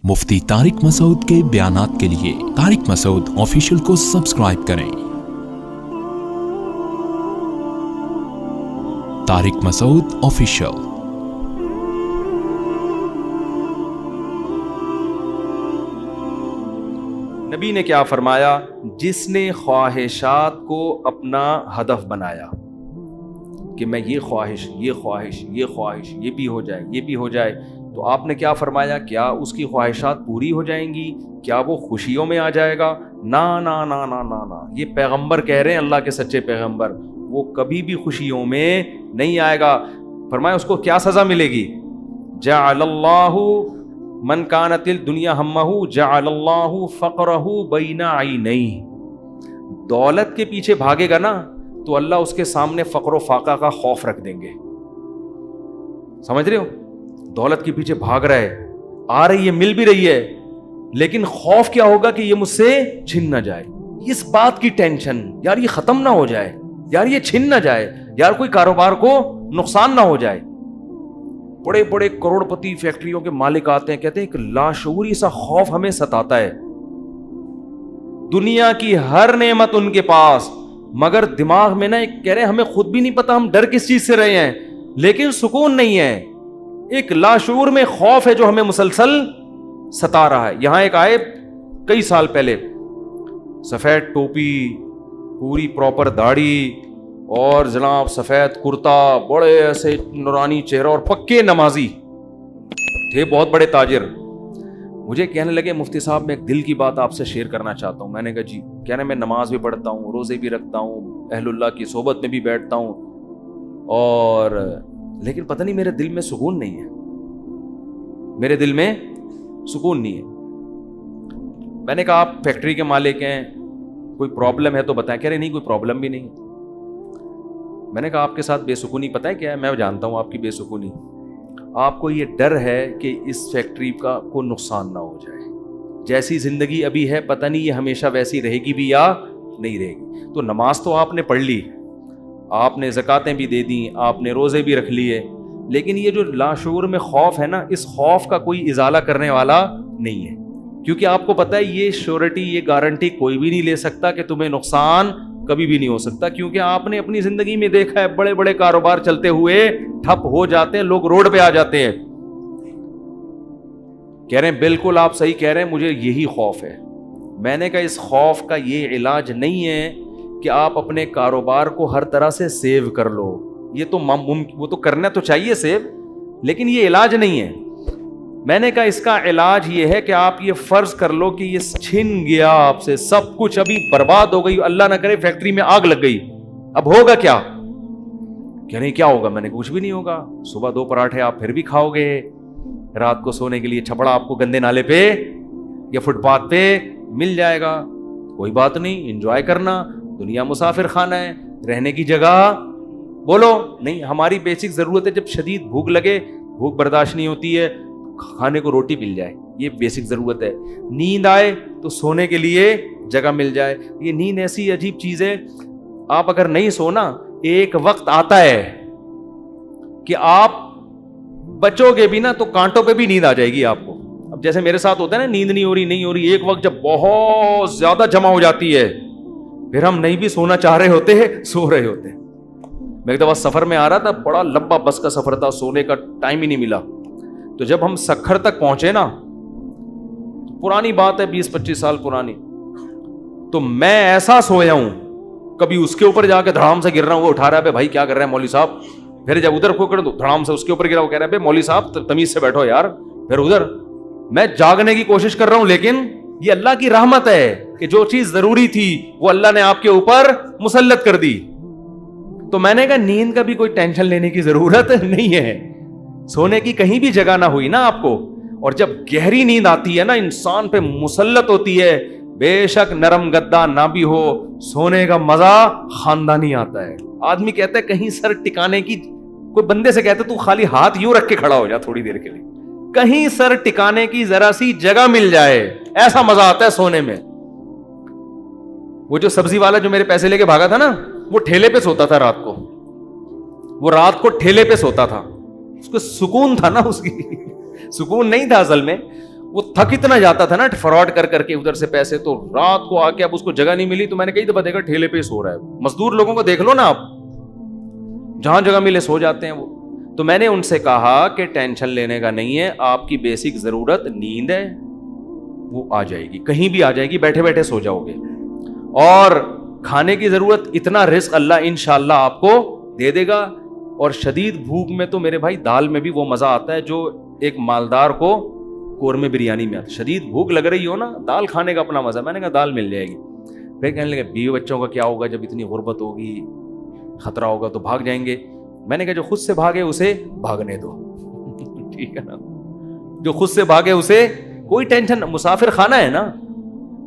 مفتی طارق مسعود کے بیانات کے لیے طارق مسعود آفیشیل کو سبسکرائب کریں۔ طارق مسعود آفیشیل۔ نبی نے کیا فرمایا؟ جس نے خواہشات کو اپنا ہدف بنایا کہ میں یہ خواہش یہ بھی ہو جائے، یہ بھی ہو جائے، تو آپ نے کیا فرمایا؟ کیا اس کی خواہشات پوری ہو جائیں گی؟ کیا وہ خوشیوں میں آ جائے گا؟ نا نا نا نا نا نا، یہ پیغمبر کہہ رہے ہیں، اللہ کے سچے پیغمبر، وہ کبھی بھی خوشیوں میں نہیں آئے گا۔ فرمایا اس کو کیا سزا ملے گی؟ جعل اللہ من کانت الدنیا ہمہ جعل اللہ فقرہ بین عینیہ، دولت کے پیچھے بھاگے گا نا تو اللہ اس کے سامنے فقر و فاقہ کا خوف رکھ دیں گے۔ سمجھ رہے ہو؟ دولت کے پیچھے بھاگ رہا ہے، آ رہی ہے، مل بھی رہی ہے، لیکن خوف کیا ہوگا کہ یہ مجھ سے چھن نہ جائے، اس بات کی ٹینشن، یار یہ ختم نہ ہو جائے، یار یہ چھن نہ جائے، یار کوئی کاروبار کو نقصان نہ ہو جائے۔ بڑے بڑے کروڑ پتی فیکٹریوں کے مالک آتے ہیں، کہتے ہیں ایک لاشعوری سا خوف ہمیں ستاتا ہے، دنیا کی ہر نعمت ان کے پاس، مگر دماغ میں نا ایک کہہ رہے ہمیں خود بھی نہیں پتا ہم ڈر کس چیز سے رہے ہیں، لیکن سکون نہیں ہے، ایک لاشعور میں خوف ہے جو ہمیں مسلسل ستا رہا ہے۔ یہاں ایک آئے کئی سال پہلے، سفید ٹوپی، پوری پراپر داڑھی، اور جناب سفید کرتا، بڑے ایسے نورانی چہرہ اور پکے نمازی تھے، بہت بڑے تاجر۔ مجھے کہنے لگے مفتی صاحب میں ایک دل کی بات آپ سے شیئر کرنا چاہتا ہوں۔ میں نے کہا جی۔ کہنے میں نماز بھی پڑھتا ہوں، روزے بھی رکھتا ہوں، اہل اللہ کی صحبت میں بھی بیٹھتا ہوں، اور لیکن پتہ نہیں میرے دل میں سکون نہیں ہے، میرے دل میں سکون نہیں ہے۔ میں نے کہا آپ فیکٹری کے مالک ہیں، کوئی پرابلم ہے تو بتائیں۔ کہہ رہے نہیں کوئی پرابلم بھی نہیں۔ میں نے کہا آپ کے ساتھ بے سکونی پتہ ہے کیا ہے؟ میں جانتا ہوں آپ کی بے سکونی، آپ کو یہ ڈر ہے کہ اس فیکٹری کا کوئی نقصان نہ ہو جائے، جیسی زندگی ابھی ہے پتہ نہیں یہ ہمیشہ ویسی رہے گی بھی یا نہیں رہے گی۔ تو نماز تو آپ نے پڑھ لی، آپ نے زکاتیں بھی دے دیں، آپ نے روزے بھی رکھ لیے، لیکن یہ جو لاشعور میں خوف ہے نا، اس خوف کا کوئی ازالہ کرنے والا نہیں ہے، کیونکہ آپ کو پتہ ہے یہ شیورٹی، یہ گارنٹی کوئی بھی نہیں لے سکتا کہ تمہیں نقصان کبھی بھی نہیں ہو سکتا، کیونکہ آپ نے اپنی زندگی میں دیکھا ہے بڑے بڑے کاروبار چلتے ہوئے ٹھپ ہو جاتے ہیں، لوگ روڈ پہ آ جاتے ہیں۔ کہہ رہے ہیں بالکل آپ صحیح کہہ رہے ہیں، مجھے یہی خوف ہے۔ میں نے کہا اس خوف کا یہ علاج نہیں ہے کہ آپ اپنے کاروبار کو ہر طرح سے سیو کر لو، یہ تو وہ تو کرنا تو چاہیے سیو، لیکن یہ علاج نہیں ہے۔ میں نے کہا اس کا علاج یہ ہے کہ آپ یہ فرض کر لو کہ یہ چھن گیا آپ سے سب کچھ، ابھی برباد ہو گئی، اللہ نہ کرے فیکٹری میں آگ لگ گئی، اب ہوگا کیا؟ کہہ رہے کیا ہوگا؟ میں نے کچھ بھی نہیں ہوگا، صبح 2 پراٹھے آپ پھر بھی کھاؤ گے، رات کو سونے کے لیے چھپڑا آپ کو گندے نالے پہ یا فٹ پاتھ پہ مل جائے گا، کوئی بات نہیں، انجوائے کرنا، دنیا مسافر خانہ ہے، رہنے کی جگہ بولو نہیں۔ ہماری بیسک ضرورت ہے، جب شدید بھوک لگے، بھوک برداشت نہیں ہوتی ہے، کھانے کو روٹی مل جائے، یہ بیسک ضرورت ہے۔ نیند آئے تو سونے کے لیے جگہ مل جائے۔ یہ نیند ایسی عجیب چیز ہے، آپ اگر نہیں سونا، ایک وقت آتا ہے کہ آپ بچو گے بھی نا تو کانٹوں پہ بھی نیند آ جائے گی آپ کو۔ اب جیسے میرے ساتھ ہوتا ہے نا، نیند نہیں ہو رہی، ایک وقت جب بہت زیادہ جمع ہو جاتی ہے، پھر ہم نہیں بھی سونا چاہ رہے ہوتے ہیں، سو رہے ہوتے ہیں۔ میں ایک دفعہ سفر میں آ رہا تھا، بڑا لمبا بس کا سفر تھا، سونے کا ٹائم ہی نہیں ملا، تو جب ہم سکھر تک پہنچے نا، پرانی بات ہے 20-25 سال پرانی، تو میں ایسا سویا ہوں، کبھی اس کے اوپر جا کے دھڑام سے گر رہا ہوں، وہ اٹھا رہا ہے بھائی کیا کر رہے ہیں مولوی صاحب، پھر جب ادھر کو کر دو دھڑام سے اس کے اوپر گرا، وہ کہہ رہا ہے مولوی صاحب تمیز سے بیٹھو یار، پھر ادھر میں جاگنے کی کوشش کر رہا ہوں، لیکن یہ اللہ کی رحمت ہے کہ جو چیز ضروری تھی وہ اللہ نے آپ کے اوپر مسلط کر دی۔ تو میں نے کہا نیند کا بھی کوئی ٹینشن لینے کی ضرورت نہیں ہے، سونے کی کہیں بھی جگہ نہ ہوئی نا آپ کو، اور جب گہری نیند آتی ہے نا، انسان پہ مسلط ہوتی ہے، بے شک نرم گدا نہ بھی ہو، سونے کا مزہ خاندانی آتا ہے۔ آدمی کہتا ہے کہیں سر ٹکانے کی، کوئی بندے سے کہتا ہے تو خالی ہاتھ یوں رکھ کے کھڑا ہو جا تھوڑی دیر کے لیے، کہیں سر ٹکانے کی ذرا سی جگہ مل جائے، ایسا مزہ آتا ہے سونے میں۔ وہ جو سبزی والا جو میرے پیسے لے کے بھاگا تھا نا، وہ ٹھیلے پہ سوتا تھا رات کو، وہ رات کو ٹھیلے پہ سوتا تھا، اس کو سکون تھا نا، اس کی سکون نہیں تھا اصل میں، وہ تھک اتنا جاتا تھا نا فراڈ کر کر کے ادھر سے پیسے, تو رات کو آ کے اب اس کو جگہ نہیں ملی تو میں نے کئی دفعہ دیکھا ٹھیلے پہ سو رہا ہے. مزدور لوگوں کو دیکھ لو نا آپ, جہاں جگہ ملے سو جاتے ہیں وہ. تو میں نے ان سے کہا کہ ٹینشن لینے کا نہیں ہے, آپ کی بیسک ضرورت نیند ہے, وہ آ جائے گی, کہیں بھی آ جائے گی, بیٹھے بیٹھے سو جاؤ گے. اور کھانے کی ضرورت, اتنا رزق اللہ انشاءاللہ آپ کو دے دے گا. اور شدید بھوک میں تو میرے بھائی دال میں بھی وہ مزہ آتا ہے جو ایک مالدار کو قورمے بریانی میں آتا ہے. شدید بھوک لگ رہی ہو نا, دال کھانے کا اپنا مزہ. میں نے کہا دال مل جائے گی. پھر کہنے لگے بیوی بچوں کا کیا ہوگا, جب اتنی غربت ہوگی, خطرہ ہوگا تو بھاگ جائیں گے. میں نے کہا جو خود سے بھاگے اسے بھاگنے دو, ٹھیک ہے نا, جو خود سے بھاگے اسے کوئی ٹینشن. مسافر خانہ ہے نا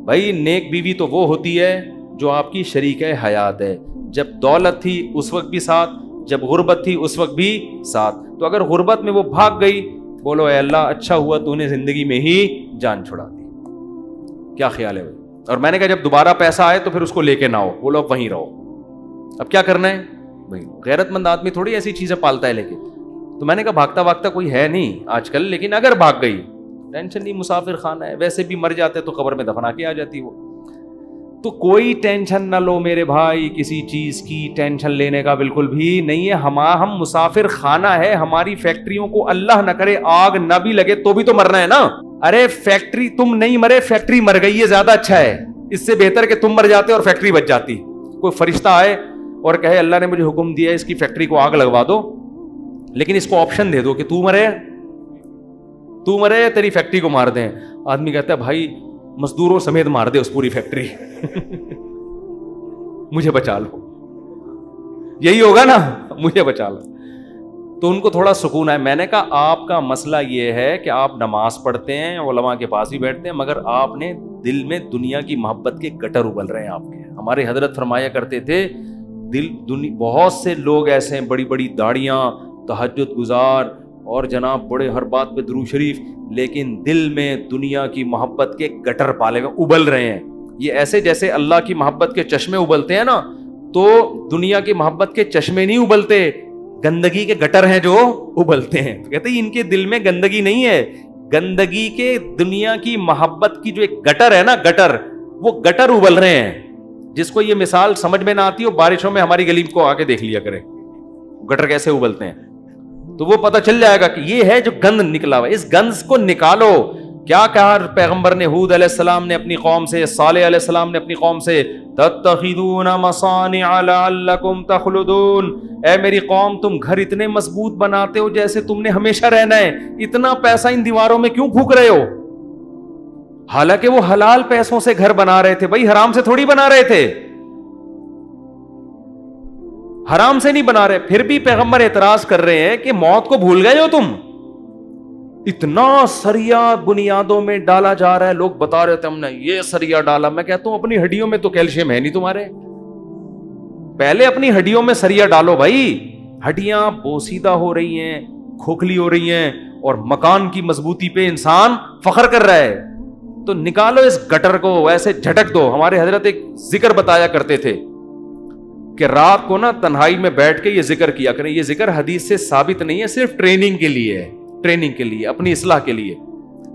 بھائی. نیک بیوی تو وہ ہوتی ہے جو آپ کی شریک حیات ہے. جب دولت تھی اس وقت بھی ساتھ, جب غربت تھی اس وقت بھی ساتھ. تو اگر غربت میں وہ بھاگ گئی, بولو اے اللہ اچھا ہوا تو نے زندگی میں ہی جان چھڑا دی. کیا خیال ہے بھائی؟ اور میں نے کہا جب دوبارہ پیسہ آئے تو پھر اس کو لے کے نہ ہو, بولو اب وہیں رہو. اب کیا کرنا ہے بھائی, غیرت مند آدمی تھوڑی ایسی چیزیں پالتا ہے لے کے. تو میں نے کہا بھاگتا بھاگتا کوئی ہے نہیں آج کل, لیکن اگر بھاگ گئی ٹینشن نہیں, مسافر خانہ ہے, ویسے بھی مر جاتے تو قبر میں دفنا کے آ جاتی وہ. تو کوئی ٹینشن نہ لو میرے بھائی, کسی چیز کی ٹینشن لینے کا بالکل بھی نہیں ہے. ہم مسافر خانہ ہے, ہماری فیکٹریوں کو اللہ نہ کرے آگ نہ بھی لگے تو بھی تو مرنا ہے نا. ارے فیکٹری تم نہیں مرے, فیکٹری مر گئی, یہ زیادہ اچھا ہے. اس سے بہتر کہ تم مر جاتے اور فیکٹری بچ جاتی. کوئی فرشتہ آئے اور کہے اللہ نے مجھے حکم دیا اس کی فیکٹری کو آگ لگوا دو, لیکن اس کو آپشن دے دو کہ تو مرے یا تیری فیکٹری کو مار دیں. آدمی کہتا ہے بھائی مزدوروں سمیت مار دے اس پوری فیکٹری, مجھے بچا لو. یہی ہوگا نا, مجھے بچا لو. تو ان کو تھوڑا سکون ہے. میں نے کہا آپ کا مسئلہ یہ ہے کہ آپ نماز پڑھتے ہیں, علماء کے پاس بھی بیٹھتے ہیں, مگر آپ نے دل میں دنیا کی محبت کے گٹر ابل رہے ہیں آپ کے. ہمارے حضرت فرمایا کرتے تھے بہت سے لوگ ایسے ہیں, بڑی بڑی داڑیاں, تہجد گزار, اور جناب بڑے ہر بات پہ درود شریف, لیکن دل میں دنیا کی محبت کے گٹر پالے ہوئے ابل رہے ہیں. یہ ایسے جیسے اللہ کی محبت کے چشمے ابلتے ہیں نا, تو دنیا کی محبت کے چشمے نہیں ابلتے, گندگی کے گٹر ہیں جو ابلتے ہیں. تو کہتے ہیں ان کے دل میں گندگی نہیں ہے, گندگی کے دنیا کی محبت کی جو ایک گٹر ہے نا, گٹر, وہ گٹر ابل رہے ہیں. جس کو یہ مثال سمجھ میں نہ آتی ہو, بارشوں میں ہماری گلی کو آ کے دیکھ لیا کرے گٹر کیسے ابلتے ہیں, تو وہ پتہ چل جائے گا کہ یہ ہے جو گند نکلا ہوا ہے. اس گند کو نکالو. کیا کہا پیغمبر نے ہود علیہ السلام نے اپنی قوم سے, صالح علیہ السلام نے اپنی قوم سے, تتخذون مصانع لعلکم تخلدون, اے میری قوم تم گھر اتنے مضبوط بناتے ہو جیسے تم نے ہمیشہ رہنا ہے, اتنا پیسہ ان دیواروں میں کیوں پھونک رہے ہو؟ حالانکہ وہ حلال پیسوں سے گھر بنا رہے تھے بھائی, حرام سے تھوڑی بنا رہے تھے, حرام سے نہیں بنا رہے. پھر بھی پیغمبر اعتراض کر رہے ہیں کہ موت کو بھول گئے ہو تم, اتنا سریا بنیادوں میں ڈالا جا رہا ہے. لوگ بتا رہے تھے ہم نے یہ سریا ڈالا. میں کہتا ہوں اپنی ہڈیوں میں تو کیلشیم ہے نہیں تمہارے, پہلے اپنی ہڈیوں میں سریا ڈالو بھائی. ہڈیاں بوسیدہ ہو رہی ہیں, کھوکھلی ہو رہی ہیں, اور مکان کی مضبوطی پہ انسان فخر کر رہا ہے. تو نکالو اس گٹر کو, ایسے جھٹک دو. ہمارے حضرت ایک ذکر بتایا کرتے تھے کہ رات کو نا تنہائی میں بیٹھ کے یہ ذکر کیا کریں. یہ ذکر حدیث سے ثابت نہیں ہے, صرف ٹریننگ کے لیے ہے, ٹریننگ کے لیے, اپنی اصلاح کے لیے.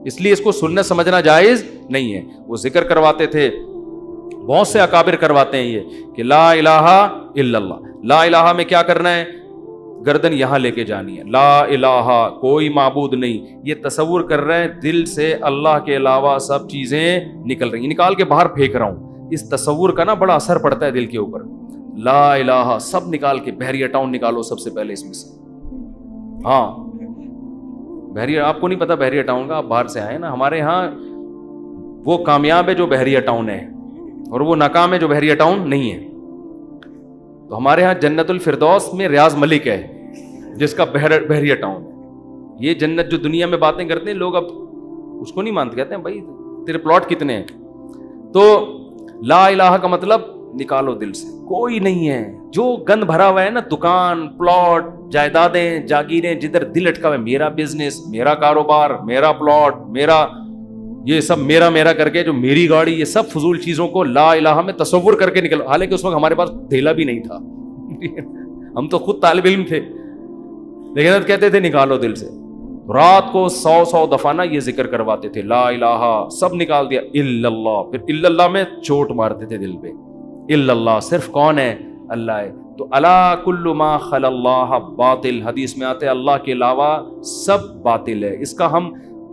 اس لیے اس کو سننا سمجھنا جائز نہیں ہے. وہ ذکر کرواتے تھے, بہت سے اکابر کرواتے ہیں یہ کہ لا الہ الا اللہ. لا الہ میں کیا کرنا ہے؟ گردن یہاں لے کے جانی ہے. لا الہ, کوئی معبود نہیں. یہ تصور کر رہے ہیں دل سے اللہ کے علاوہ سب چیزیں نکل رہی ہیں, نکال کے باہر پھینک رہا ہوں. اس تصور کا نا بڑا اثر پڑتا ہے دل کے اوپر. لا الہ سب نکال کے, بحریہ ٹاؤن نکالو سب سے پہلے اس میں سے. ہاں بحریہ, آپ کو نہیں پتا بحریہ ٹاؤن کا, آپ باہر سے آئے نا. ہمارے ہاں وہ کامیاب ہے جو بحریہ ٹاؤن ہے, اور وہ ناکام ہے جو بحریہ ٹاؤن نہیں ہے. تو ہمارے ہاں جنت الفردوس میں ریاض ملک ہے جس کا بحریہ ٹاؤن ہے. یہ جنت جو دنیا میں باتیں کرتے ہیں لوگ, اب اس کو نہیں مانتے, کہتے ہیں بھائی تیرے پلاٹ کتنے ہیں. تو لا الہ کا مطلب نکالو دل سے, کوئی نہیں ہے. جو گند بھرا ہوا ہے نا, دکان, پلاٹ, جائیدادیں, جاگیریں, جدھر دل اٹکا ہوا ہے, میرا بزنس, میرا کاروبار, میرا پلاٹ, میرا یہ سب میرا کر کے, جو میری گاڑی, یہ سب فضول چیزوں کو لا الہ میں تصور کر کے نکلو. حالانکہ اس وقت ہمارے پاس دھیلا بھی نہیں تھا, ہم تو خود طالب علم تھے, لیکن کہتے تھے نکالو دل سے. رات کو 100 دفعہ نا یہ ذکر کرواتے تھے، لا الہ، سب نکال دیا، الا اللہ، پھر الا اللہ میں چوٹ مارتے تھے دل پہ، الا اللہ، صرف کون ہے؟ اللہ ہے۔ تو الا کل ما خلا اللہ باطل، حدیث میں آتے اللہ کے علاوہ سب باطل ہے۔ اس کا ہم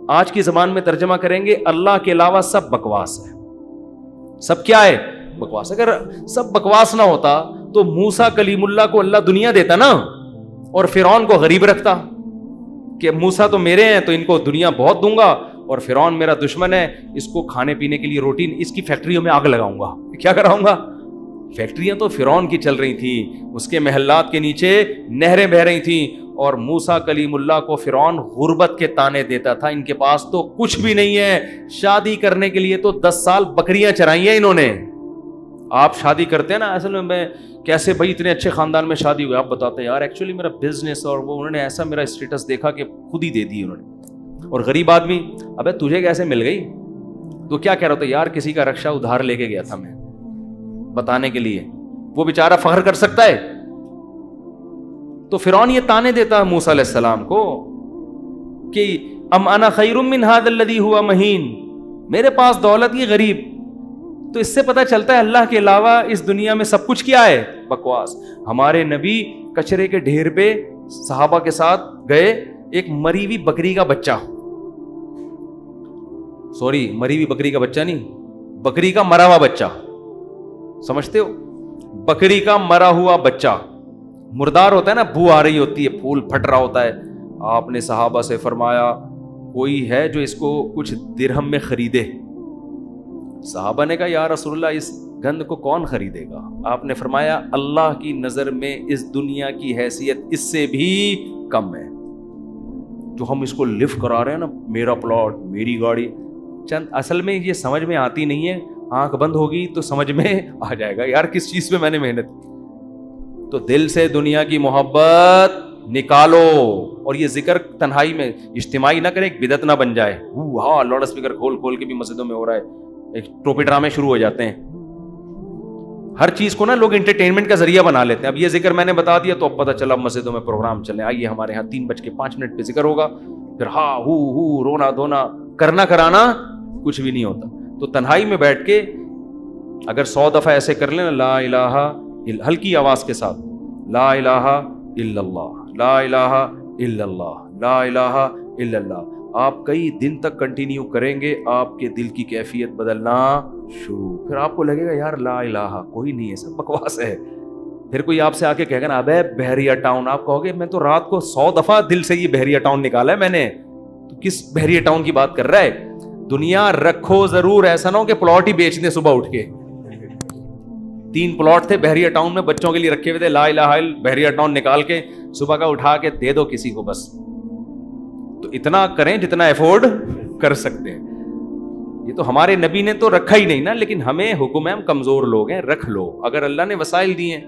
آج کی زبان میں ترجمہ کریں گے، اللہ کے علاوہ سب بکواس ہے۔ سب کیا ہے؟ بکواس۔ اگر سب بکواس نہ ہوتا تو موسیٰ کلیم اللہ کو اللہ دنیا دیتا نا، اور فرعون کو غریب رکھتا کہ موسیٰ تو میرے ہیں تو ان کو دنیا بہت دوں گا، اور فرعون میرا دشمن ہے، اس کو کھانے پینے کے لیے روٹی، اس کی فیکٹریوں میں آگ لگاؤں گا۔ کیا کراؤں گا؟ فیکٹریاں تو فرعون کی چل رہی تھیں، اس کے محلات کے نیچے نہریں بہہ رہی تھیں، اور موسیٰ کلیم اللہ کو فرعون غربت کے طعنے دیتا تھا، ان کے پاس تو کچھ بھی نہیں ہے، شادی کرنے کے لیے تو 10 سال بکریاں چرائی ہیں انہوں نے۔ آپ شادی کرتے ہیں نا، اصل میں کیسے بھائی اتنے اچھے خاندان میں شادی ہوئی؟ آپ بتاتے ہیں یار ایکچولی میرا بزنس، اور وہ انہوں نے ایسا میرا اسٹیٹس دیکھا کہ خود ہی دے دی انہوں نے۔ اور غریب آدمی، ابے تجھے کیسے مل گئی؟ تو کیا کہہ رہا تھا؟ یار کسی کا رکشہ ادھار لے کے گیا تھا میں بتانے کے لیے، وہ بیچارہ فخر کر سکتا ہے؟ تو فرعون یہ تانے دیتا ہے موسیٰ علیہ السلام کو کہ ام انا خیر من ھذا الذی ھوا مہین، میرے پاس دولت یہ غریب۔ تو اس سے پتہ چلتا ہے اللہ کے علاوہ اس دنیا میں سب کچھ کیا ہے؟ بکواس۔ ہمارے نبی کچرے کے ڈھیر پہ صحابہ کے ساتھ گئے، ایک مری ہوئی بکری کا بچہ، سوری مری ہوئی بکری کا بچہ نہیں، بکری کا مرا ہوا بچہ، سمجھتے ہو؟ بکری کا مرا ہوا بچہ، مردار ہوتا ہے نا، بو آ رہی ہوتی ہے، پھول پھٹ رہا ہوتا ہے۔ آپ نے صحابہ سے فرمایا کوئی ہے جو اس کو کچھ درہم میں خریدے؟ صحابہ نے کہا یا رسول اللہ اس گند کو کون خریدے گا؟ آپ نے فرمایا اللہ کی نظر میں اس دنیا کی حیثیت اس سے بھی کم ہے۔ جو ہم اس کو لفٹ کرا رہے ہیں نا، میرا پلاٹ، میری گاڑی، چند اصل میں یہ سمجھ میں آتی نہیں ہے، آنکھ بند ہوگی تو سمجھ میں آ جائے گا یار کس چیز پہ میں نے محنت کی۔ تو دل سے دنیا کی محبت نکالو، اور یہ ذکر تنہائی میں اجتماعی نہ کریں، ایک بدعت نہ بن جائے۔ ہاں لاؤڈ اسپیکر کھول کے بھی مسجدوں میں ہو رہا ہے، ایک ٹوپی ڈرامے شروع ہو جاتے ہیں، ہر چیز کو نا لوگ انٹرٹینمنٹ کا ذریعہ بنا لیتے ہیں۔ اب یہ ذکر میں نے بتا دیا تو اب پتہ چلا مسجدوں میں پروگرام چلے، آئیے ہمارے ہاں 3:05 پہ ذکر ہوگا، پھر ہاں ہو رونا دھونا کرنا کرانا کچھ بھی نہیں ہوتا۔ تو تنہائی میں بیٹھ کے اگر 100 دفعہ ایسے کر لیں، لا الہ، ہلکی آواز کے ساتھ، لا الہ الا اللہ، لا الہ الا اللہ، لا الہ الا اللہ، آپ کئی دن تک کنٹینیو کریں گے، آپ کے دل کی کیفیت بدلنا شروع، پھر آپ کو لگے گا یار لا الہ کوئی نہیں ہے، سب بکواس ہے۔ پھر کوئی آپ سے آ کے کہے گا نا ابے بحریہ ٹاؤن، آپ کہو گے میں تو رات کو 100 دفعہ دل سے یہ بحریہ ٹاؤن نکالا ہے میں نے، تو کس بحریہ ٹاؤن کی بات کر رہا ہے؟ دنیا رکھو ضرور، ایسا نہ ہو کہ پلاٹ ہی بیچ دیں صبح اٹھ کے۔ 3 پلاٹ تھے بحریہ ٹاؤن میں بچوں کے لیے رکھے ہوئے تھے، لا الہ الا بحریہ ٹاؤن نکال کے صبح کا اٹھا کے دے دو کسی کو بس۔ تو اتنا کریں جتنا افورڈ کر سکتے ہیں۔ یہ تو ہمارے نبی نے تو رکھا ہی نہیں نا، لیکن ہمیں حکم ہے، ہم کمزور لوگ ہیں، رکھ لو اگر اللہ نے وسائل دیے ہیں۔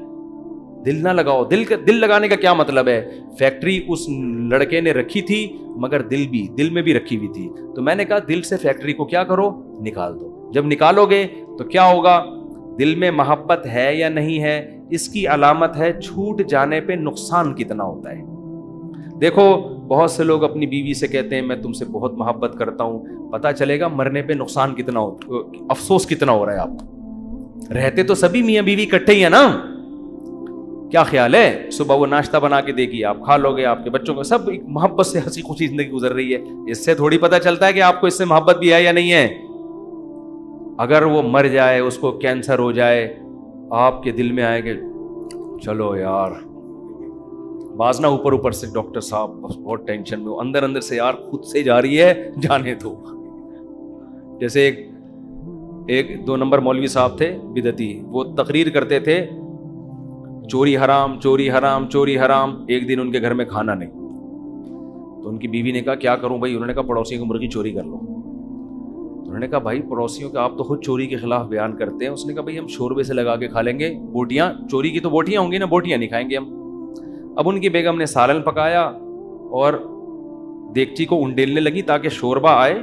دل نہ لگاؤ، دل لگانے کا کیا مطلب ہے؟ فیکٹری اس لڑکے نے رکھی تھی مگر دل میں بھی رکھی ہوئی تھی، تو میں نے کہا دل سے فیکٹری کو کیا کرو؟ نکال دو۔ جب نکالو گے تو کیا ہوگا؟ دل میں محبت ہے یا نہیں ہے، اس کی علامت ہے چھوٹ جانے پہ نقصان کتنا ہوتا ہے۔ دیکھو بہت سے لوگ اپنی بیوی سے کہتے ہیں میں تم سے بہت محبت کرتا ہوں، پتہ چلے گا مرنے پہ نقصان کتنا ہوتا، افسوس کتنا ہو رہا ہے آپ۔ رہتے تو سبھی میاں بیوی اکٹھے ہی ہیں نا، کیا خیال ہے؟ صبح وہ ناشتہ بنا کے دے گی، آپ کھا لو گے، آپ کے بچوں کو سب محبت سے ہنسی خوشی زندگی گزر رہی ہے۔ اس سے تھوڑی پتہ چلتا ہے کہ آپ کو اس سے محبت بھی ہے یا نہیں ہے۔ اگر وہ مر جائے، اس کو کینسر ہو جائے، آپ کے دل میں آئے کہ چلو یار، بعض نہ اوپر سے ڈاکٹر صاحب بہت ٹینشن میں، اندر سے یار خود سے جا رہی ہے، جانے دو۔ جیسے ایک 2 نمبر مولوی صاحب تھے بدعتی، وہ تقریر کرتے تھے چوری حرام، چوری حرام، چوری حرام۔ ایک دن ان کے گھر میں کھانا نہیں، تو ان کی بیوی نے کہا کیا کروں بھائی؟ انہوں نے کہا پڑوسیوں کی مرغی چوری کر لو۔ انہوں نے کہا بھائی پڑوسیوں کے آپ تو خود چوری کے خلاف بیان کرتے ہیں۔ اس نے کہا بھائی ہم شوربے سے لگا کے کھا لیں گے، بوٹیاں چوری کی تو بوٹیاں ہوں گی نا، بوٹیاں نہیں کھائیں گے ہم۔ اب ان کی بیگم نے سالن پکایا اور دیگچی کو انڈیلنے لگی تاکہ شوربہ آئے،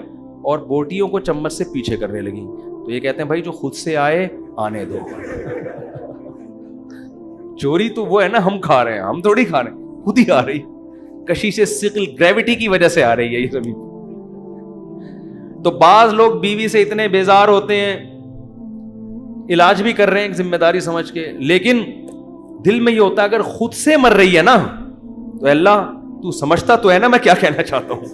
اور بوٹیوں کو چمچ سے پیچھے کرنے لگی۔ تو یہ کہتے ہیں بھائی جو خود سے آئے آنے دو۔ چوری تو وہ ہے نا ہم کھا رہے ہیں، ہم تھوڑی کھا رہے ہیں، خود ہی آ رہی۔ کشش ثقل گریوٹی کی وجہ سے آ رہی ہے یہ زمین. تو بعض لوگ بیوی سے اتنے بیزار ہوتے ہیں, علاج بھی کر رہے ہیں ایک ذمہ داری سمجھ کے, لیکن دل میں یہ ہوتا ہے اگر خود سے مر رہی ہے نا تو اللہ تو سمجھتا تو ہے نا میں کیا کہنا چاہتا ہوں.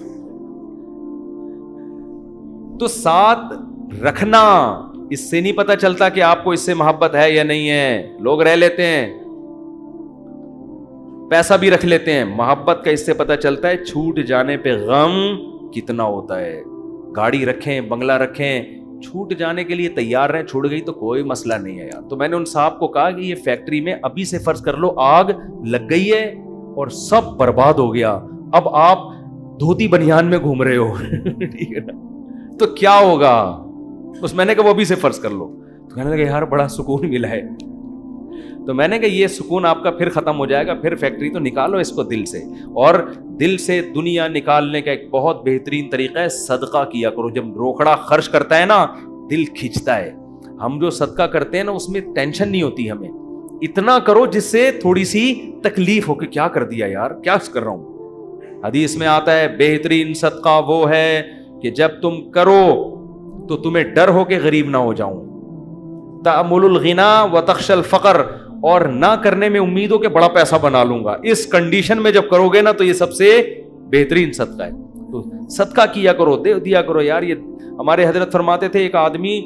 تو ساتھ رکھنا, اس سے نہیں پتا چلتا کہ آپ کو اس سے محبت ہے یا نہیں ہے. لوگ رہ لیتے ہیں, پیسہ بھی رکھ لیتے ہیں, محبت کا اس سے پتا چلتا ہے چھوٹ جانے پہ غم کتنا ہوتا ہے. گاڑی رکھیں, بنگلہ رکھیں, چھوٹ جانے کے لیے تیار رہیں, چھوٹ گئی تو کوئی مسئلہ نہیں ہے یار. تو میں نے ان صاحب کو کہا کہ یہ فیکٹری میں ابھی سے فرض کر لو آگ لگ گئی ہے اور سب برباد ہو گیا, اب آپ دھوتی بنیان میں گھوم رہے ہو ٹھیک ہے نا, تو کیا ہوگا. اس میں نے کہا وہ ابھی سے فرض کر لو. تو کہنے لگا یار بڑا سکون ملا ہے. تو میں نے کہا یہ سکون آپ کا پھر ختم ہو جائے گا, پھر فیکٹری تو نکالو اس کو دل سے. اور دل سے دنیا نکالنے کا ایک بہت بہترین طریقہ ہے صدقہ کیا کرو. جب روکڑا خرچ کرتا ہے نا دل کھنچتا ہے. ہم جو صدقہ کرتے ہیں نا اس میں ٹینشن نہیں ہوتی ہمیں, اتنا کرو جس سے تھوڑی سی تکلیف ہو کہ کیا کر دیا یار, کیا کر رہا ہوں. حدیث میں آتا ہے بہترین صدقہ وہ ہے کہ جب تم کرو تو تمہیں ڈر ہو کہ غریب نہ ہو جاؤں. تأمل الغنا وتخشى الفقر, اور نہ کرنے میں امید ہو کہ بڑا پیسہ بنا لوں گا. اس کنڈیشن میں جب کرو گے نا تو یہ سب سے بہترین صدقہ ہے. تو صدقہ کیا کرو, دے دیا کرو یار. یہ ہمارے حضرت فرماتے تھے ایک آدمی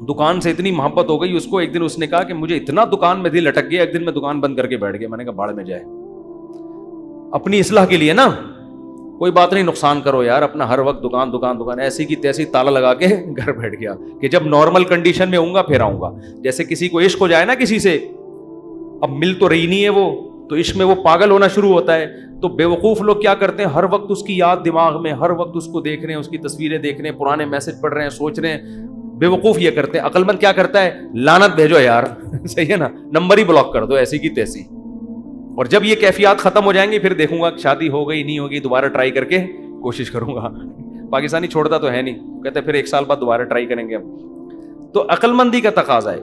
دکان سے اتنی محبت ہو گئی اس کو, ایک دن اس نے کہا کہ مجھے اتنا دکان میں دل اٹک گیا, ایک دن میں دکان بند کر کے بیٹھ گیا. میں نے کہا بھاڑ میں جائے, اپنی اصلاح کے لیے نا, کوئی بات نہیں نقصان کرو یار اپنا, ہر وقت دکان دکان دکان ایسی کی تیسی تالا لگا کے گھر بیٹھ گیا کہ جب نارمل کنڈیشن میں ہوں گا پھر آؤں گا. جیسے کسی کو عشق ہو جائے نا کسی سے, اب مل تو رہی نہیں ہے وہ, تو عشق میں وہ پاگل ہونا شروع ہوتا ہے. تو بے وقوف لوگ کیا کرتے ہیں, ہر وقت اس کی یاد دماغ میں, ہر وقت اس کو دیکھ رہے ہیں, اس کی تصویریں دیکھ رہے ہیں, پرانے میسج پڑھ رہے ہیں, سوچ رہے ہیں. بے وقوف یہ کرتے ہیں. عقل مند کیا کرتا ہے, لعنت بھیجو یار صحیح ہے نا, نمبر ہی بلاک کر دو ایسی کی تیسی. اور جب یہ کیفیات ختم ہو جائیں گی پھر دیکھوں گا شادی ہو گئی نہیں ہوگی, دوبارہ ٹرائی کر کے کوشش کروں گا. پاکستانی چھوڑتا تو ہے نہیں, کہتے پھر 1 سال بعد دوبارہ ٹرائی کریں گے ہم. تو عقل مندی کا تقاضا ہے.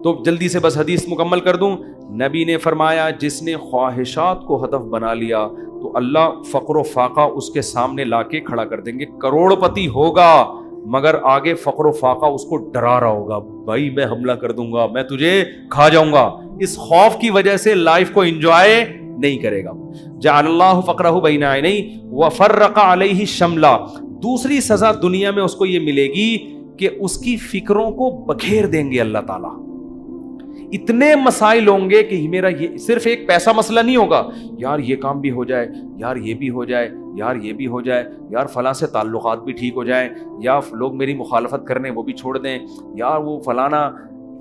تو جلدی سے بس حدیث مکمل کر دوں. نبی نے فرمایا جس نے خواہشات کو ہدف بنا لیا تو اللہ فقر و فاقہ اس کے سامنے لا کے کھڑا کر دیں گے. کروڑ پتی ہوگا مگر آگے فقر و فاقہ اس کو ڈرا رہا ہوگا, بھائی میں حملہ کر دوں گا, میں تجھے کھا جاؤں گا. اس خوف کی وجہ سے لائف کو انجوائے نہیں کرے گا. جعل اللہ فقرہ بین عینیہ وفرق علیہ شملہ. دوسری سزا دنیا میں اس کو یہ ملے گی کہ اس کی فکروں کو بکھیر دیں گے اللہ تعالیٰ. اتنے مسائل ہوں گے کہ میرا یہ صرف ایک پیسہ مسئلہ نہیں ہوگا, یار یہ کام بھی ہو جائے, یار یہ بھی ہو جائے, یار یہ بھی ہو جائے, یار فلاں سے تعلقات بھی ٹھیک ہو جائیں, یا لوگ میری مخالفت کرنے وہ بھی چھوڑ دیں, یار وہ فلانا.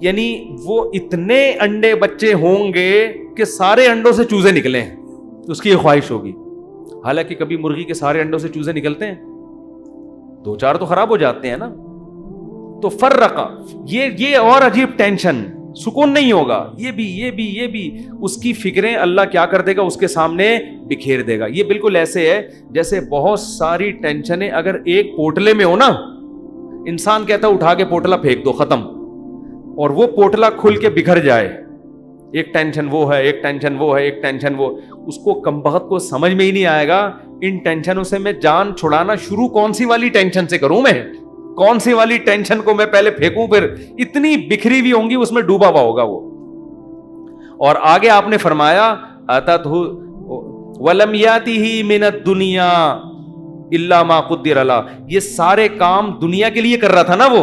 یعنی وہ اتنے انڈے بچے ہوں گے کہ سارے انڈوں سے چوزے نکلیں, اس کی یہ خواہش ہوگی. حالانکہ کبھی مرغی کے سارے انڈوں سے چوزے نکلتے ہیں, 2-4 تو خراب ہو جاتے ہیں نا. تو فرقہ یہ اور عجیب ٹینشن, سکون نہیں ہوگا. یہ بھی اس کی فکریں اللہ کیا کر دے گا, اس کے سامنے بکھیر دے گا. یہ بالکل ایسے ہے جیسے بہت ساری ٹینشنیں اگر ایک پوٹلے میں ہو نا, انسان کہتا ہے اٹھا کے پوٹلا پھینک دو ختم, اور وہ پوٹلا کھل کے بکھر جائے. ایک ٹینشن وہ ہے, ایک ٹینشن وہ ہے, ایک ٹینشن وہ, اس کو کمبخت کو سمجھ میں ہی نہیں آئے گا ان ٹینشنوں سے میں جان چھڑانا شروع کون سی والی ٹینشن سے کروں, میں کون سی والی ٹینشن کو میں پہلے پھینکوں, پھر اتنی بکھری ہوئی ہوں گی اس میں ڈوبا ہوا ہوگا وہ. اور آگے آپ نے فرمایا اتتہ ولم یاتہ من الدنیا الا ما قدر له. یہ سارے کام دنیا کے لیے کر رہا تھا نا, وہ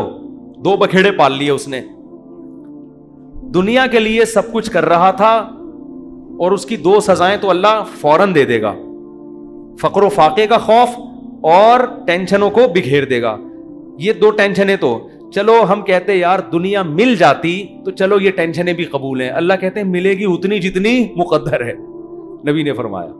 2 بکھیڑے پال لیے اس نے, دنیا کے لیے سب کچھ کر رہا تھا, اور اس کی 2 سزائیں تو اللہ فوراً دے دے گا, فقر و فاقے کا خوف اور ٹینشنوں کو بکھیر دے گا. یہ 2 ٹینشنیں تو چلو ہم کہتے یار دنیا مل جاتی تو چلو یہ ٹینشنیں بھی قبول ہیں. اللہ کہتے ہیں ملے گی اتنی جتنی مقدر ہے. نبی نے فرمایا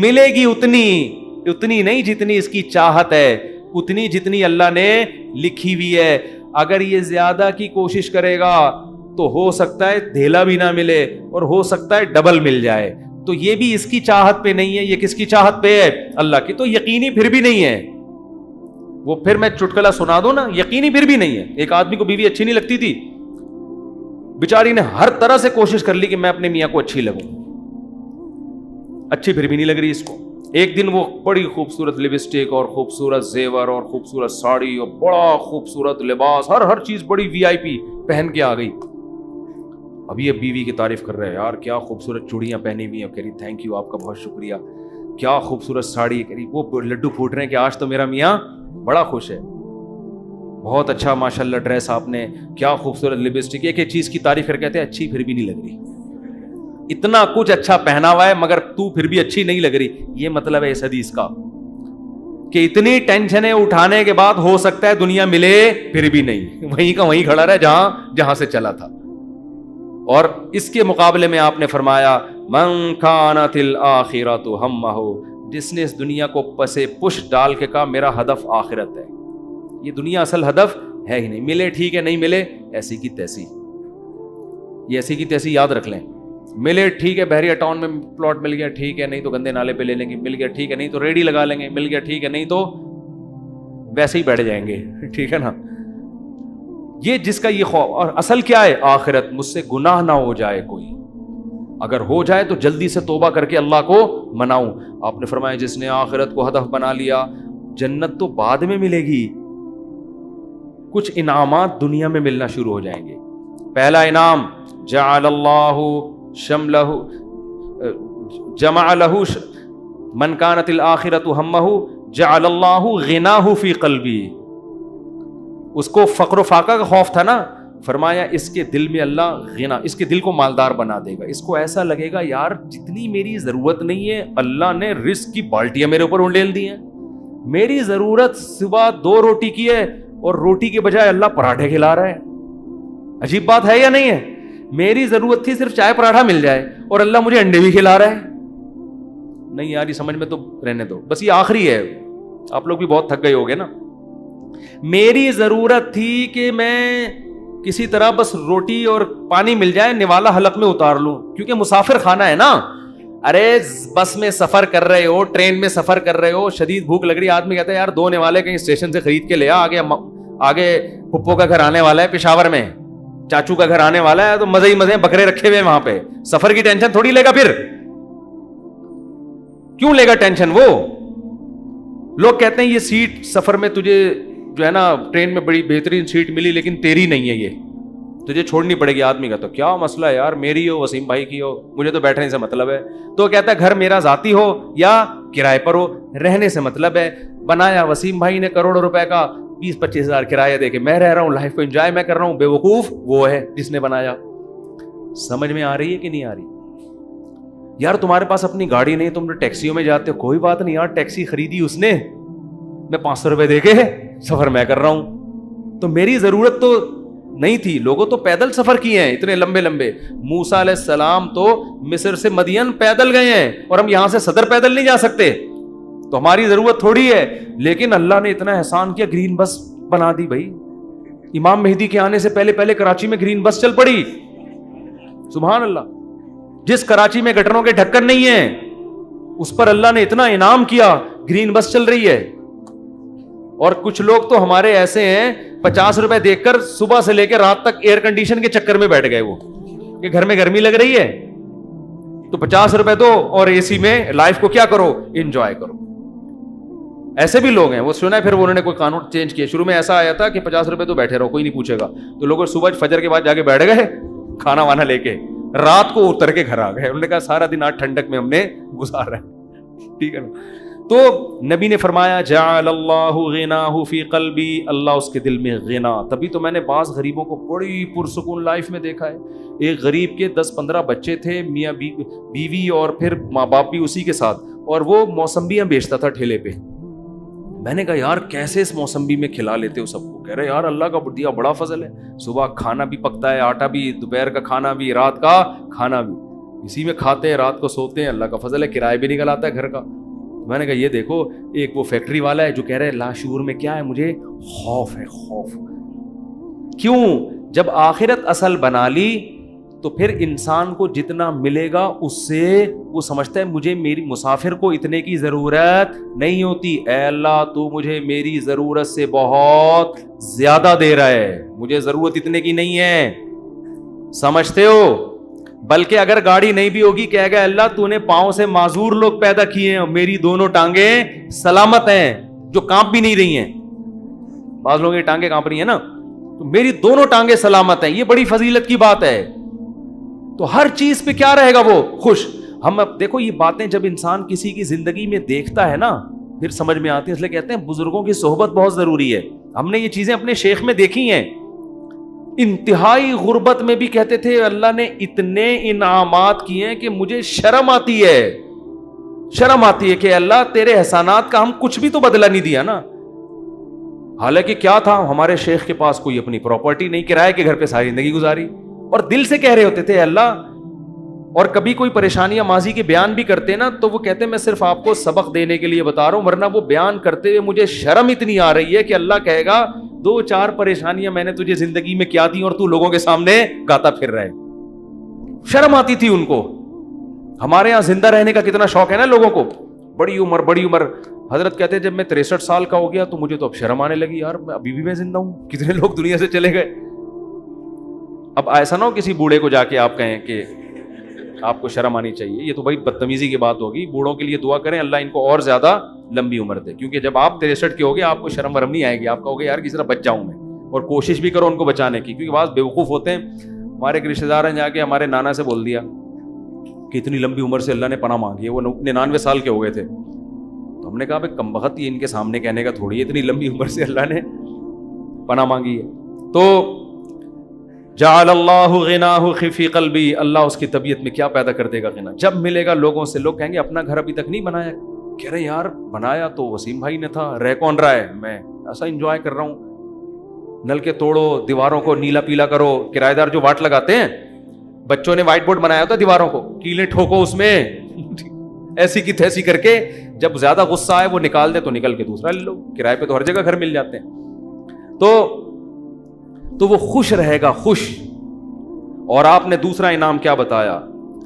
ملے گی اتنی نہیں جتنی اس کی چاہت ہے, اتنی جتنی اللہ نے لکھی ہوئی ہے. اگر یہ زیادہ کی کوشش کرے گا تو ہو سکتا ہے دھیلا بھی نہ ملے, اور ہو سکتا ہے ڈبل مل جائے. تو یہ بھی اس کی چاہت پہ نہیں ہے, یہ کس کی چاہت پہ ہے, اللہ کی. تو یقینی پھر بھی نہیں ہے وہ, پھر میں چٹکلا سنا دوں نا, یقینی پھر بھی نہیں ہے. ایک آدمی کو بیوی اچھی نہیں لگتی تھی, بیچاری نے ہر طرح سے کوشش کر لی کہ میں اپنے میاں کو اچھی لگوں, اچھی پھر بھی نہیں لگ رہی اس کو. ایک دن وہ بڑی خوبصورت لپسٹک اور خوبصورت زیور اور خوبصورت ساڑی اور بڑا خوبصورت لباس، ہر چیز بڑی وی آئی پی پہن کے آ گئی. اب یہ بیوی کی تعریف کر رہے ہیں، یار کیا خوبصورت چوڑیاں پہنی ہوئی ہیں. کہہ رہی تھینک یو، آپ کا بہت شکریہ. کیا خوبصورت ساڑی. کہہ رہی وہ لڈو پھوٹ رہے ہیں کہ آج تو میرا میاں بڑا خوش ہے. بہت اچھا ماشاءاللہ ڈریس آپ نے، کیا خوبصورت لپسٹک. ایک چیز کی تعریف کر کہتے ہیں اچھی پھر بھی نہیں لگ رہی. اتنا کچھ اچھا پہنا ہوا ہے مگر تو پھر بھی اچھی نہیں لگ رہی. یہ مطلب ہے اس حدیث کا کہ اتنی ٹینشنیں اٹھانے کے بعد ہو سکتا ہے دنیا ملے پھر بھی نہیں، وہیں کا وہیں کھڑا رہے جہاں سے چلا تھا. اور اس کے مقابلے میں آپ نے فرمایا من کانت الآخرۃ ہمہ، جس نے اس دنیا کو پسے پش ڈال کے کہا میرا ہدف آخرت ہے. یہ دنیا اصل ہدف ہے ہی نہیں. ملے ٹھیک ہے، نہیں ملے ایسی کی تیسی. یہ ایسی کی تیسی یاد رکھ لیں. ملے ٹھیک ہے، بحریہ ٹاؤن میں پلاٹ مل گیا ٹھیک ہے، نہیں تو گندے نالے پہ لے لیں گے. مل گیا ٹھیک ہے، نہیں تو ریڈی لگا لیں گے. مل گیا ٹھیک ہے، نہیں تو ویسے ہی بیٹھ جائیں گے. ٹھیک ہے نا. یہ جس کا یہ خوف، اور اصل کیا ہے آخرت. مجھ سے گناہ نہ ہو جائے کوئی، اگر ہو جائے تو جلدی سے توبہ کر کے اللہ کو مناؤں. آپ نے فرمایا جس نے آخرت کو ہدف بنا لیا، جنت تو بعد میں ملے گی، کچھ انعامات دنیا میں ملنا شروع ہو جائیں گے. پہلا انعام جعل اللہ شملہ جمع لہ من کانت الآخرۃ ہمہ جعل اللہ غناہ فی قلبی. اس کو فقر و فاقہ کا خوف تھا نا، فرمایا اس کے دل میں اللہ غنا، اس کے دل کو مالدار بنا دے گا. اس کو ایسا لگے گا یار جتنی میری ضرورت نہیں ہے اللہ نے رزق کی بالٹیاں میرے اوپر انڈیل دی ہیں. میری ضرورت صبح 2 روٹی کی ہے اور روٹی کے بجائے اللہ پراٹھے کھلا رہا ہے. عجیب بات ہے یا نہیں ہے؟ میری ضرورت تھی صرف چائے پراٹھا مل جائے اور اللہ مجھے انڈے بھی کھلا رہا ہے. نہیں یار یہ سمجھ میں تو رہنے دو، بس یہ آخری ہے. آپ لوگ بھی بہت تھک گئے ہوگے نا. میری ضرورت تھی کہ میں کسی طرح بس روٹی اور پانی مل جائے نوالا حلق میں اتار لوں، کیونکہ مسافر خانہ ہے نا. ارے بس میں سفر کر رہے ہو، ٹرین میں سفر کر رہے ہو، شدید بھوک لگ رہی، آدمی کہتا ہے یار 2 نوالے کہیں اسٹیشن سے خرید کے لے آگے پھپھو کا گھر آنے والا ہے پشاور میں، چاچو کا گھر آنے والا ہے، تو مزے ہی مزے بکرے رکھے ہوئے وہاں پہ. سفر کی ٹینشن تھوڑی لے گا، پھر کیوں لے گا ٹینشن؟ وہ لوگ کہتے ہیں یہ سیٹ سفر میں تجھے جو ہے نا ٹرین میں بڑی بہترین سیٹ ملی لیکن تیری نہیں ہے، یہ تجھے چھوڑنی پڑے گی. آدمی کا تو کیا مسئلہ ہے یار، میری ہو وسیم بھائی کی ہو، مجھے تو بیٹھنے سے مطلب ہے. تو کہتا ہے گھر میرا ذاتی ہو یا کرائے پر ہو، رہنے سے مطلب ہے. بنایا وسیم بھائی نے کروڑوں روپے کا، 20-25 ہزار کرایہ دے کے میں رہ رہا ہوں، لائف کو انجوائے میں کر رہا ہوں. بے وقوف وہ ہے جس نے بنایا. سمجھ میں آ رہی ہے کہ نہیں آ رہی؟ یار تمہارے پاس اپنی گاڑی نہیں، تم ٹیکسیوں میں جاتے ہو، کوئی بات نہیں یار، ٹیکسی خریدی اس نے، میں 500 روپے دے کے سفر میں کر رہا ہوں. تو میری ضرورت تو نہیں تھی. لوگوں تو پیدل سفر کیے ہیں اتنے لمبے لمبے. موسیٰ علیہ السلام تو مصر سے مدین پیدل گئے ہیں، اور ہم یہاں سے صدر پیدل نہیں جا سکتے. تو ہماری ضرورت تھوڑی ہے، لیکن اللہ نے اتنا احسان کیا، گرین بس بنا دی بھائی. امام مہدی کے آنے سے پہلے کراچی میں گرین بس چل پڑی. سبحان اللہ. جس کراچی میں گٹروں کے ڈھکن نہیں ہیں اس پر اللہ نے اتنا انعام کیا، گرین بس چل رہی ہے. اور کچھ لوگ تو ہمارے ایسے ہیں 50 روپے دیکھ کر صبح سے لے کے رات تک ایئر کنڈیشن کے چکر میں بیٹھ گئے، وہ کہ گھر میں گرمی لگ رہی ہے تو 50 روپے دو اور اے سی میں لائف کو کیا کرو، انجوائے کرو. ایسے بھی لوگ ہیں. وہ سنا ہے پھر انہوں نے کوئی قانون چینج کیا. شروع میں ایسا آیا تھا کہ 50 روپے تو بیٹھے رہو کوئی نہیں پوچھے گا، تو لوگ صبح فجر کے بعد جا کے بیٹھ گئے کھانا وانا لے کے، رات کو اتر کے گھر آ گئے. انہوں نے کہا سارا دن آج ٹھنڈک میں ہم نے گزارا ہے. ٹھیک ہے نا. تو نبی نے فرمایا جعل اللہ غناہ فی قلبی، اللہ اس کے دل میں غنا. تبھی تو میں نے بعض غریبوں کو بڑی پرسکون لائف میں دیکھا ہے. ایک غریب کے 10-15 بچے تھے، میاں بیوی اور پھر ماں باپ بھی اسی کے ساتھ، اور وہ موسمبیاں بیچتا تھا ٹھیلے پہ. میں نے کہا یار کیسے اس موسمبی میں کھلا لیتے ہو سب کو؟ کہہ رہے یار اللہ کا دیا بڑا فضل ہے، صبح کھانا بھی پکتا ہے، آٹا بھی، دوپہر کا کھانا بھی، رات کا کھانا بھی، اسی میں کھاتے ہیں، رات کو سوتے ہیں. اللہ کا فضل ہے، کرایہ بھی نکل آتا ہے گھر کا. میں نے کہا یہ دیکھو، ایک وہ فیکٹری والا ہے جو کہہ رہے لاشعور میں کیا ہے، مجھے خوف ہے. خوف کیوں؟ جب آخرت اصل بنا لی تو پھر انسان کو جتنا ملے گا اس سے وہ سمجھتا ہے مجھے میری مسافر کو اتنے کی ضرورت نہیں ہوتی. اے اللہ تو مجھے میری ضرورت سے بہت زیادہ دے رہا ہے، مجھے ضرورت اتنے کی نہیں ہے. سمجھتے ہو؟ بلکہ اگر گاڑی نہیں بھی ہوگی کہے گا اللہ تو نے پاؤں سے معذور لوگ پیدا کیے ہیں، میری دونوں ٹانگیں سلامت ہیں جو کانپ بھی نہیں رہی ہیں. بعض لوگوں کی ٹانگیں کانپ رہی ہیں نا، تو میری دونوں ٹانگیں سلامت ہیں. یہ بڑی فضیلت کی بات ہے. تو ہر چیز پہ کیا رہے گا وہ خوش. ہم اب دیکھو یہ باتیں جب انسان کسی کی زندگی میں دیکھتا ہے نا پھر سمجھ میں آتی ہے. اس لیے کہتے ہیں بزرگوں کی صحبت بہت ضروری ہے. ہم نے یہ چیزیں اپنے شیخ میں دیکھی ہیں. انتہائی غربت میں بھی کہتے تھے اللہ نے اتنے انعامات کیے ہیں کہ مجھے شرم آتی ہے کہ اللہ تیرے احسانات کا ہم کچھ بھی تو بدلہ نہیں دیا نا. حالانکہ کیا تھا، ہمارے شیخ کے پاس کوئی اپنی پراپرٹی نہیں، کرائے کے گھر پہ ساری زندگی گزاری، اور دل سے کہہ رہے ہوتے تھے اللہ. اور کبھی کوئی پریشانیاں ماضی کے بیان بھی کرتے نا تو وہ کہتے میں صرف آپ کو سبق دینے کے لیے بتا رہا ہوں، ورنہ وہ بیان کرتے ہوئے مجھے شرم اتنی آ رہی ہے کہ اللہ کہے گا 2-4 پریشانیاں میں نے تجھے زندگی میں کیا دی اور تو لوگوں کے سامنے گاتا پھر رہا ہے. شرم آتی تھی ان کو. ہمارے یہاں زندہ رہنے کا کتنا شوق ہے نا لوگوں کو، بڑی عمر. حضرت کہتے ہیں جب میں 63 سال کا ہو گیا تو مجھے تو اب شرم آنے لگی، یار ابھی بھی میں زندہ ہوں، کتنے لوگ دنیا سے چلے گئے. اب ایسا نہ ہو کسی بوڑھے کو جا کے آپ کہیں کہ آپ کو شرم آنی چاہیے، یہ تو بھائی بدتمیزی کی بات ہوگی. بوڑھوں کے لیے دعا کریں اللہ ان کو اور زیادہ لمبی عمر دے، کیونکہ جب آپ 63 کے ہوگے آپ کو شرم ورم نہیں آئے گی. آپ کہوگے یار کس طرح بچ جاؤں میں، اور کوشش بھی کرو ان کو بچانے کی. کیونکہ بعض بیوقوف ہوتے ہیں. ہمارے ایک رشتے دار ہیں جا کے ہمارے نانا سے بول دیا کہ اتنی لمبی عمر سے اللہ نے پناہ مانگی ہے. وہ 99 سال کے ہو گئے تھے. تو ہم نے کہا بھائی کم بخت یہ ان کے سامنے کہنے کا تھوڑی ہے اتنی لمبی عمر سے اللہ نے پناہ مانگی ہے. تو جعل اللہ غناہ فی قلبی، اللہ اس کی طبیعت میں کیا پیدا کر دے گا غنا. جب ملے گا لوگوں سے لوگ کہیں گے اپنا گھر ابھی تک نہیں بنایا. کہہ رہے یار بنایا تو وسیم بھائی نے تھا، رہ کون رہا ہے، میں ایسا انجوائے کر رہا ہوں. نل کے توڑو، دیواروں کو نیلا پیلا کرو. کرایہ دار جو واٹ لگاتے ہیں، بچوں نے وائٹ بورڈ بنایا ہوتا ہے دیواروں کو، کیلیں ٹھوکو اس میں ایسی کی تیسی کر کے. جب زیادہ غصہ آئے وہ نکال دے تو نکل کے دوسرا لے لو. کرائے پہ تو ہر جگہ گھر مل جاتے ہیں. تو وہ خوش رہے گا، خوش. اور آپ نے دوسرا انعام کیا بتایا،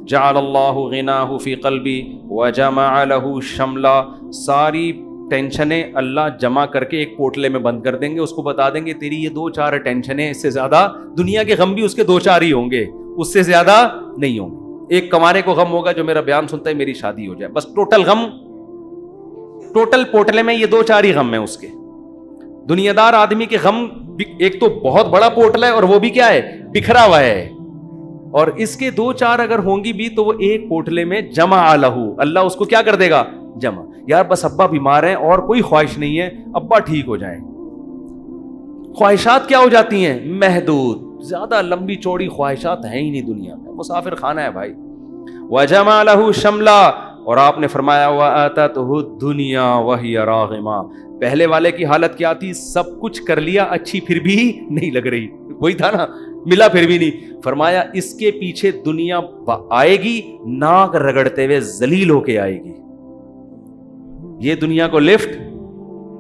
جعل اللہ غناہ فی قلبی وجمع له شملا. ساری ٹینشنیں اللہ جمع کر کے ایک پوٹلے میں بند کر دیں گے. اس کو بتا دیں گے تیری یہ 2-4 ٹینشنیں، اس سے زیادہ دنیا کے غم بھی اس کے 2-4 ہی ہوں گے، اس سے زیادہ نہیں ہوں گے. ایک کمانے کو غم ہوگا جو میرا بیان سنتا ہے میری شادی ہو جائے، بس ٹوٹل غم، ٹوٹل پوٹلے میں یہ 2-4 ہی غم ہیں اس کے. دنیا دار آدمی کے غم ایک تو بہت بڑا پورٹل ہے اور وہ بھی کیا ہے، بکھرا ہوا ہے. اور اس کے 2-4 اگر ہوں گی بھی تو وہ ایک پورٹلے میں جمع لہو، اللہ اس کو کیا کر دے گا، جمع. یار بس ابا بیمار ہیں اور کوئی خواہش نہیں ہے، ابا ٹھیک ہو جائیں. خواہشات کیا ہو جاتی ہیں، محدود. زیادہ لمبی چوڑی خواہشات ہیں ہی نہیں دنیا میں، مسافر خانہ ہے بھائی. وجمع لہو شملا. اور آپ نے فرمایا وآتتہ الدنیا وہی راغمہ. پہلے والے کی حالت کیا تھی، سب کچھ کر لیا، اچھی پھر بھی نہیں لگ رہی. وہی تھا نا، ملا پھر بھی نہیں. فرمایا اس کے پیچھے دنیا آئے گی، ناک رگڑتے ہوئے ذلیل ہو کے آئے گی. یہ دنیا کو لفٹ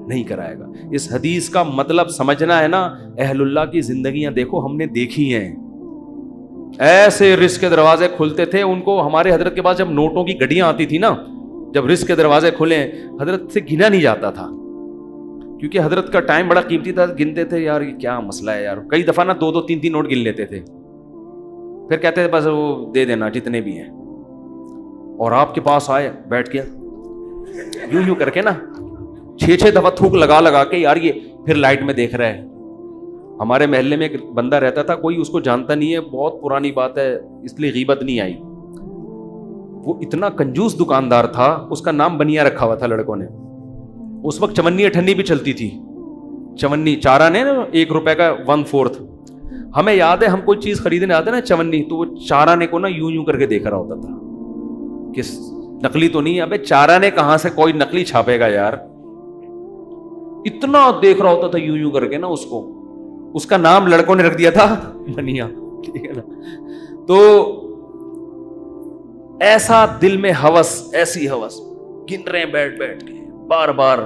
نہیں کرائے گا. اس حدیث کا مطلب سمجھنا ہے نا. اہل اللہ کی زندگیاں دیکھو، ہم نے دیکھی ہیں. ایسے رزق کے دروازے کھلتے تھے ان کو. ہمارے حضرت کے پاس جب نوٹوں کی گڈیاں آتی تھی نا، جب رزق کے دروازے کھلے، حضرت سے گنا نہیں جاتا تھا، کیونکہ حضرت کا ٹائم بڑا قیمتی تھا. گنتے تھے یار یہ کیا مسئلہ ہے یار. کئی دفعہ نا 2-2, 3-3 نوٹ گن لیتے تھے، پھر کہتے تھے بس وہ دے دینا جتنے بھی ہیں. اور آپ کے پاس آئے، بیٹھ کے یوں کر کے نا 6 دفعہ تھوک لگا کے، یار یہ پھر لائٹ میں دیکھ رہا ہے. ہمارے محلے میں ایک بندہ رہتا تھا، کوئی اس کو جانتا نہیں ہے، بہت پرانی بات ہے اس لیے غیبت نہیں آئی. وہ اتنا کنجوس دکاندار تھا، اس کا نام بنیا رکھا ہوا تھا لڑکوں نے. اس وقت چونی اٹھنی بھی چلتی تھی. چونی چارہ نے 1 روپے کا 1/4. ہمیں یاد ہے ہم کوئی چیز خریدنے آتے نا چونی، تو وہ چارہ نے کو نا یوں کر کے دیکھ رہا ہوتا تھا کہ نقلی تو نہیں ہے. ابے چارہ نے کہاں سے کوئی نقلی چھاپے گا یار. اتنا دیکھ رہا ہوتا تھا یوں کر کے نا اس کو. اس کا نام لڑکوں نے رکھ دیا تھا بنیا. ٹھیک ہے نا. تو ایسا دل میں ہوس، ایسی ہوس، گن رہے ہیں بیٹھ کے بار بار.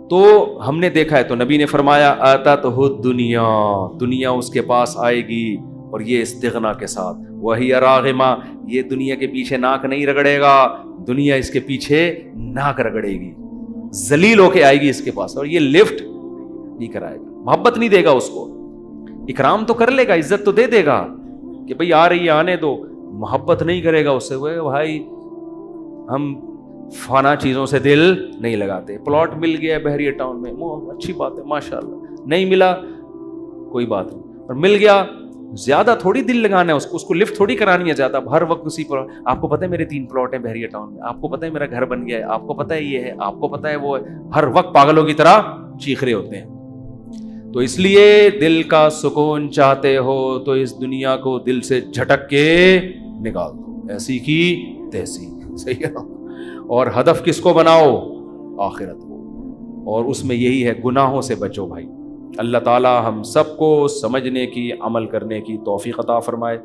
تو ہم نے دیکھا ہے، تو نبی نے فرمایا آتتہ الدنیا، دنیا اس کے پاس آئے گی، اور یہ استغنا کے ساتھ. وہی راغمہ، یہ دنیا کے پیچھے ناک نہیں رگڑے گا، دنیا اس کے پیچھے ناک رگڑے گی، ذلیل ہو کے آئے گی اس کے پاس. اور یہ لفٹ نہیں کرائے گا، محبت نہیں دے گا اس کو. اکرام تو کر لے گا، عزت تو دے گا کہ بھئی آ رہی ہے آنے دو. محبت نہیں کرے گا اس سے، وہ بھائی ہم فنا چیزوں سے دل نہیں لگاتے. پلاٹ مل گیا بحریہ ٹاؤن میں، اچھی بات ہے ماشاءاللہ. نہیں ملا کوئی بات نہیں، اور مل گیا زیادہ تھوڑی دل لگانا ہے اس کو لفٹ تھوڑی کرانی ہے زیادہ. ہر وقت اسی پر آپ کو پتہ ہے میرے 3 پلاٹ ہیں بحریہ ٹاؤن میں، آپ کو پتہ ہے میرا گھر بن گیا ہے، آپ کو پتہ ہے یہ ہے، آپ کو پتہ ہے وہ ہے، ہر وقت پاگلوں کی طرح چیخ رہے ہوتے ہیں. تو اس لیے دل کا سکون چاہتے ہو تو اس دنیا کو دل سے جھٹک کے نکال دو، ایسی کی تیسی. صحیح ہے نا؟ اور ہدف کس کو بناؤ؟ آخرت کو. اور اس میں یہی ہے گناہوں سے بچو بھائی. اللہ تعالی ہم سب کو سمجھنے کی، عمل کرنے کی توفیق عطا فرمائے.